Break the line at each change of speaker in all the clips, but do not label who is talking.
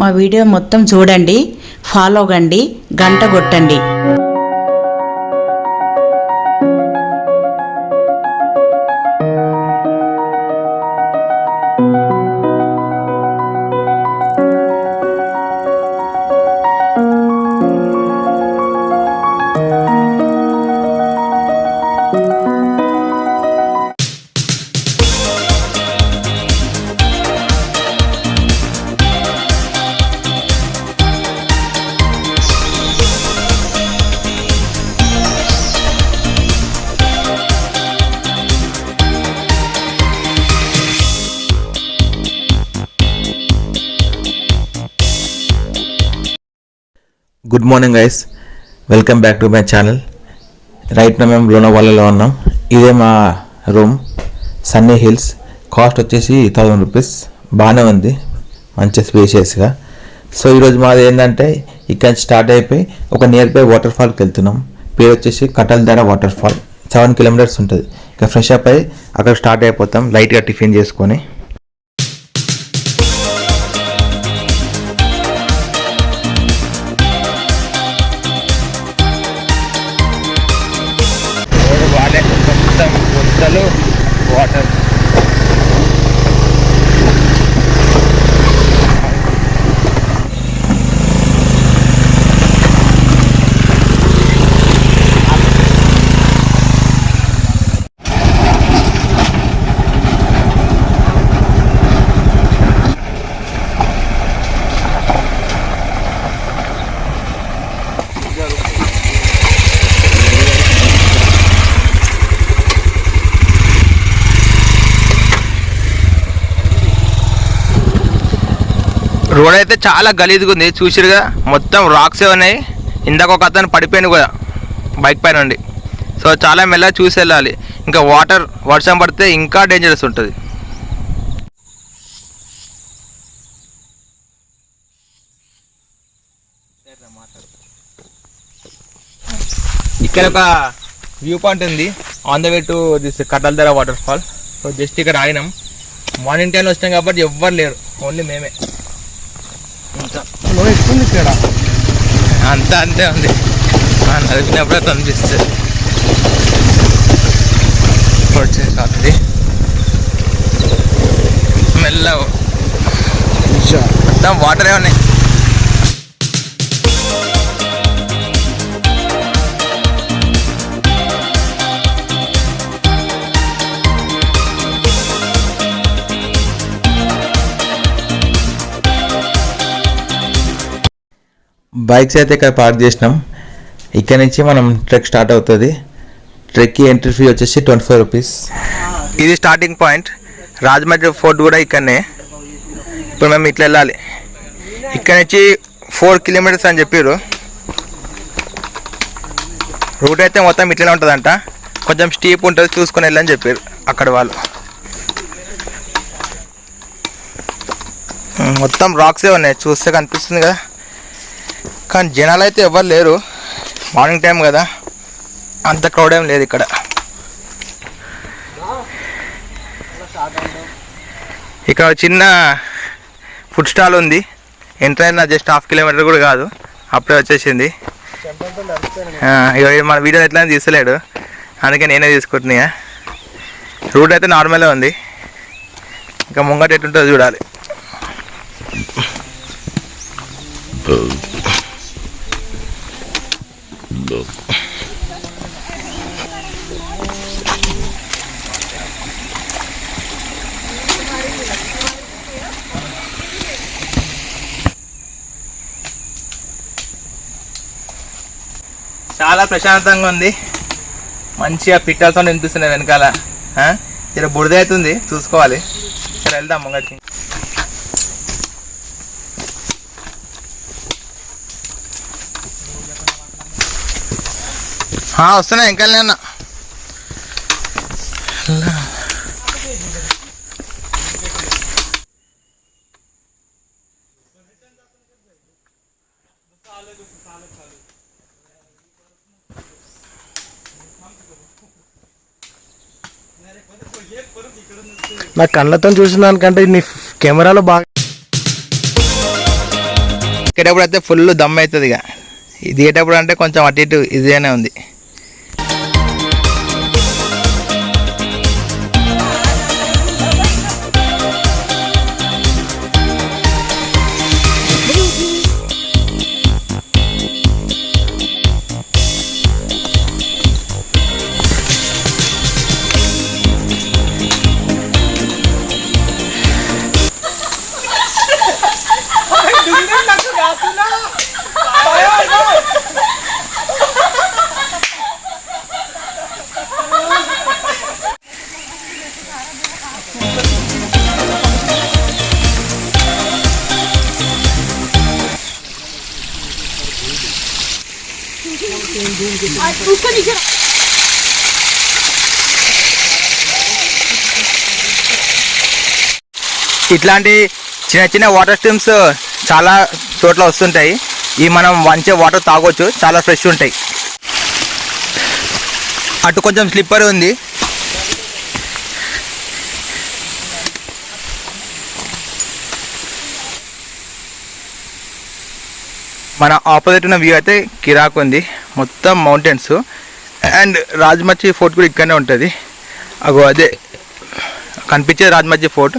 మా వీడియో మొత్తం చూడండి, ఫాలో కండి, గంట కొట్టండి.
Good morning guys, welcome back to my channel. Right నా మేము లోనావాలాలో ఉన్నాం. ఇదే మా రూమ్, సన్నీ హిల్స్. కాస్ట్ వచ్చేసి 1000 రూపీస్. బాగానే ఉంది, మంచి స్పేషియస్గా. సో ఈరోజు మాది ఏంటంటే ఇక్కడ నుంచి స్టార్ట్ అయిపోయి ఒక నియర్ బై వాటర్ ఫాల్కి వెళ్తున్నాం. పేరు వచ్చేసి కటల్ధార వాటర్ ఫాల్. 7 కిలోమీటర్స్ ఉంటుంది. ఇక ఫ్రెష్ అప్ అయ్యి అక్కడ స్టార్ట్ అయిపోతాం, లైట్గా టిఫిన్ చేసుకొని. వాటర్ రోడ్ అయితే చాలా గలీజ్గా ఉంది, చూసిరుగా. మొత్తం రాక్సే ఉన్నాయి. ఇందాక ఒక అతను పడిపోయాను కూడా బైక్ పైన నుండి. సో చాలా మెల్లగా చూసి వెళ్ళాలి. ఇంకా వర్షం పడితే ఇంకా డేంజరస్ ఉంటుంది. ఇక్కడ ఒక వ్యూ పాయింట్ ఉంది, on the way to this Kataldhara waterfall. So just ఇక్కడ ఆగినాం. మార్నింగ్ టైంలో వచ్చినాం కాబట్టి ఎవ్వరు లేరు, ఓన్లీ మేమే. ఇక్కడ అంతా అంతే ఉంది, నడిపినప్పుడే కనిపిస్తుంది. వచ్చేది మెల్లగా మొత్తం వాటరే ఉన్నాయి. బైక్స్ అయితే ఇక్కడ పార్క్ చేసినాం. ఇక్కడ నుంచి మనం ట్రెక్ స్టార్ట్ అవుతుంది. ట్రెక్కి ఎంట్రీ ఫీ వచ్చేసి 25 రూపీస్. ఇది స్టార్టింగ్ పాయింట్. రాజమచి ఫోర్ట్ కూడా ఇక్కడనే. ఇప్పుడు మేము ఇట్లా వెళ్ళాలి. ఇక్కడ నుంచి 4 కిలోమీటర్స్ అని చెప్పారు. రూట్ అయితే మొత్తం ఇట్లనే ఉంటుందంట, కొంచెం స్టీప్ ఉంటుంది, చూసుకొని వెళ్ళని చెప్పారు అక్కడ వాళ్ళు. మొత్తం రాక్సే ఉన్నాయి, చూస్తే కనిపిస్తుంది కదా. కానీ జనాలు అయితే ఎవరు లేరు, మార్నింగ్ టైం కదా, అంత క్రౌడ్ ఏం లేదు ఇక్కడ. ఇక్కడ చిన్న ఫుడ్ స్టాల్ ఉంది. ఎంటర్ అయినా జస్ట్ 1/2 కిలోమీటర్ కూడా కాదు, అప్పుడే వచ్చేసింది. మన వీడియో ఎట్లా తీసలేడు, అందుకే నేనే తీసుకుంటున్నా. రూట్ అయితే నార్మల్గా ఉంది, ఇంకా ముంగట ఎట్టుంటుందో చూడాలి. చాలా ప్రశాంతంగా ఉంది, మంచిగా పిట్టల సౌండ్ వినిపిస్తున్నాయి వెనకాల. ఇక్కడ బురద అవుతుంది, చూసుకోవాలి. ఇక్కడ వెళ్దాం ముంగటికి. వస్తున్నాయి ఇంకా అన్న.
నా కళ్ళతో చూసిన దానికంటే నీ కెమెరాలో బాగా ఎక్కేటప్పుడు అయితే ఫుల్ దమ్ అవుతుంది. ఇక దిగేటప్పుడు అంటే కొంచెం అటు ఇటు ఈజీగానే ఉంది. ఇట్లాంటి చిన్న చిన్న వాటర్ స్ట్రీమ్స్ చాలా చోట్ల వస్తుంటాయి. ఇవి మనం మంచిగా వాటర్ తాగొచ్చు, చాలా ఫ్రెష్ ఉంటాయి. అటు కొంచెం స్లిప్పర్ ఉంది. మన ఆపోజిట్ ఉన్న వ్యూ అయితే కిరాక్ ఉంది. మొత్తం మౌంటైన్స్ అండ్ రాజ్మచి ఫోర్ట్ కూడా ఇక్కడనే ఉంటుంది. అగో అదే కనిపించేది రాజ్మచి ఫోర్ట్.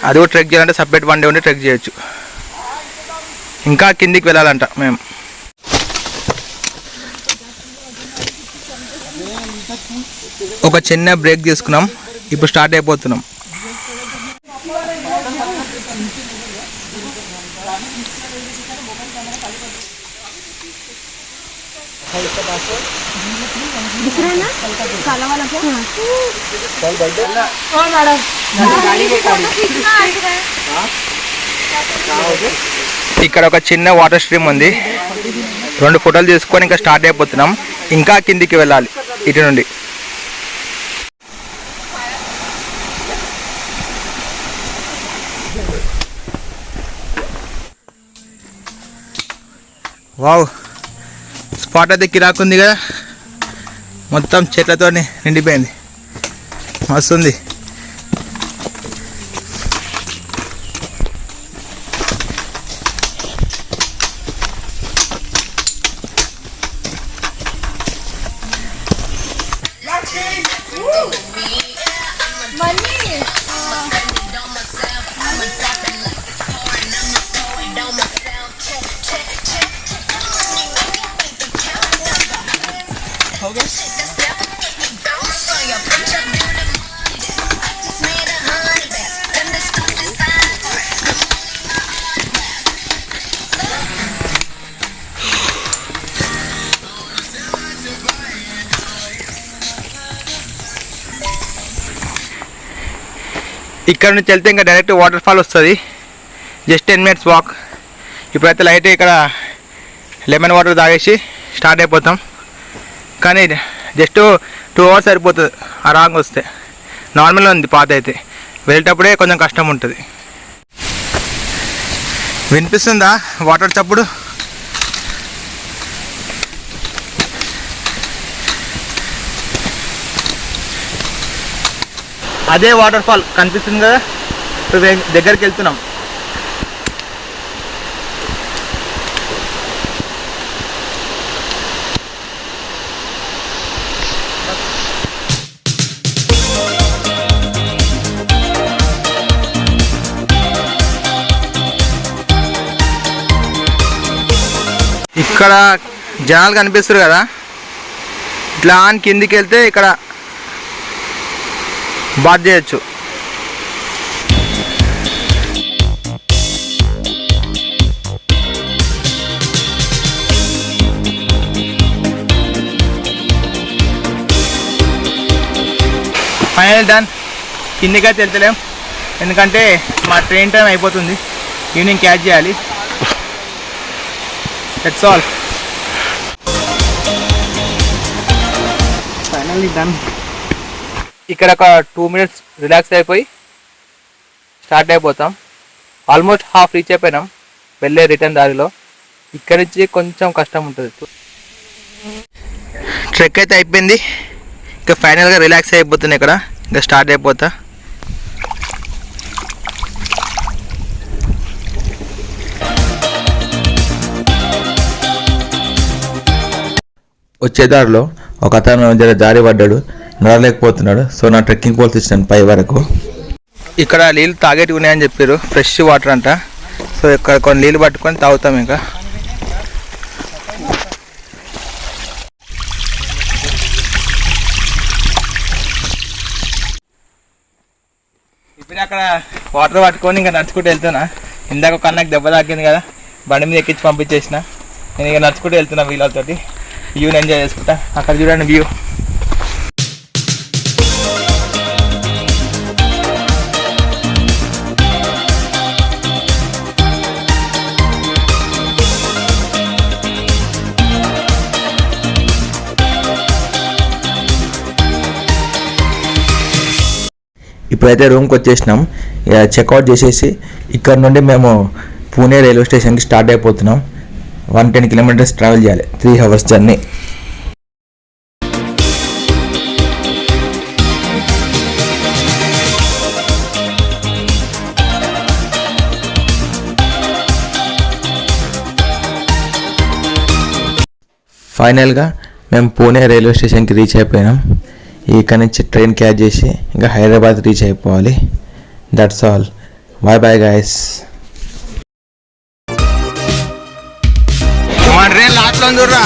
అది కూడా ట్రెక్ చేయాలంటే సపరేట్ వన్ డే ఉండి ట్రెక్ చేయొచ్చు. ఇంకా కిందికి వెళ్ళాలంట మేము. ఒక చిన్న బ్రేక్ తీసుకున్నాం, ఇప్పుడు స్టార్ట్ అయిపోతున్నాం. ఇక్కడ ఒక చిన్న వాటర్ స్ట్రీమ్ ఉంది. 2 ఫోటోలు తీసుకొని ఇంకా స్టార్ట్ అయిపోతున్నాం. ఇంకా కిందికి వెళ్ళాలి ఇటు నుండి. వావ్, స్పాట్ అయితే కిరాక్ ఉంది కదా, మొత్తం చెట్లతో నిండిపోయింది. మస్తుంది. ఇక్కడ నుంచి వెళ్తే ఇంకా డైరెక్ట్ వాటర్ ఫాల్ వస్తుంది. Just 10 minutes walk. ఇప్పుడైతే లైట్ ఇక్కడ లెమన్ వాటర్ తాగేసి స్టార్ట్ అయిపోతాం. కానీ జస్ట్ 2 hours సరిపోతుంది ఆ రాంగ్ వస్తే. నార్మల్గా ఉంది పాత అయితే, వెళ్ళేటప్పుడే కొంచెం కష్టం ఉంటుంది. వినిపిస్తుందా వాటర్ చప్పుడు? అదే వాటర్ ఫాల్ కనిపిస్తుంది కదా, ఇప్పుడు దగ్గరికి వెళ్తున్నాం. ఇక్కడ జనాలు కనిపిస్తారు కదా, ఇట్లా అని కిందికి వెళ్తే ఇక్కడ బాత్ చేయొచ్చు. Final done. కిందికైతే వెళ్తలేం, ఎందుకంటే మా ట్రైన్ టైం అయిపోతుంది. ఈవినింగ్ క్యాచ్ చేయాలి. That's all. Finally done. ఇక్కడ ఒక 2 minutes రిలాక్స్ అయిపోయి స్టార్ట్ అయిపోతాం. ఆల్మోస్ట్ హాఫ్ రీచ్ అయిపోయినాం వెళ్ళే రిటర్న్ దారిలో. ఇక్కడ నుంచి కొంచెం కష్టం ఉంటుంది. ట్రెక్ అయితే అయిపోయింది, ఇంకా ఫైనల్గా రిలాక్స్ అయిపోతుంది. ఇక్కడ ఇంకా స్టార్ట్ అయిపోతా.
వచ్చే దారిలో ఒక అతను జర జారి పడ్డాడు, నడలేకపోతున్నాడు. సో నా ట్రెక్కింగ్ పోల్స్ ఇచ్చాను పై వరకు.
ఇక్కడ నీళ్ళు తాగేటి ఉన్నాయని చెప్పారు, ఫ్రెష్ వాటర్ అంట. సో ఇక్కడ కొన్ని నీళ్ళు పట్టుకొని తాగుతాం. ఇంకా ఇప్పుడు అక్కడ వాటర్ పట్టుకొని ఇంకా నడుచుకుంటూ వెళ్తున్నా. ఇందాక ఒక అన్నకు దెబ్బ తాకింది కదా, బండి మీద ఎక్కించి పంపించేసిన. నేను ఇక నడుచుకుంటూ వెళ్తున్నా వీళ్ళతోటి. వ్యూని ఎంజాయ్ చేసుకుంటా. అక్కడ చూడండి వ్యూ.
ఇప్పుడైతే రూమ్కి వచ్చేసినాం. చెక్అవుట్ చేసేసి ఇక్కడ నుండి మేము పూణే రైల్వే స్టేషన్కి స్టార్ట్ అయిపోతున్నాం. 110 కిలోమీటర్స్ ట్రావెల్ చేయాలి, 3 hours జర్నీ. ఫైనల్గా మేము పూణే రైల్వే స్టేషన్కి రీచ్ అయిపోయినాం. ఇక్కడ నుంచి ట్రైన్ క్యాచ్ చేసి ఇంకా హైదరాబాద్ రీచ్ అయిపోవాలి. That's all. Bye bye guys.
Train లాస్ట్లో చూడరా.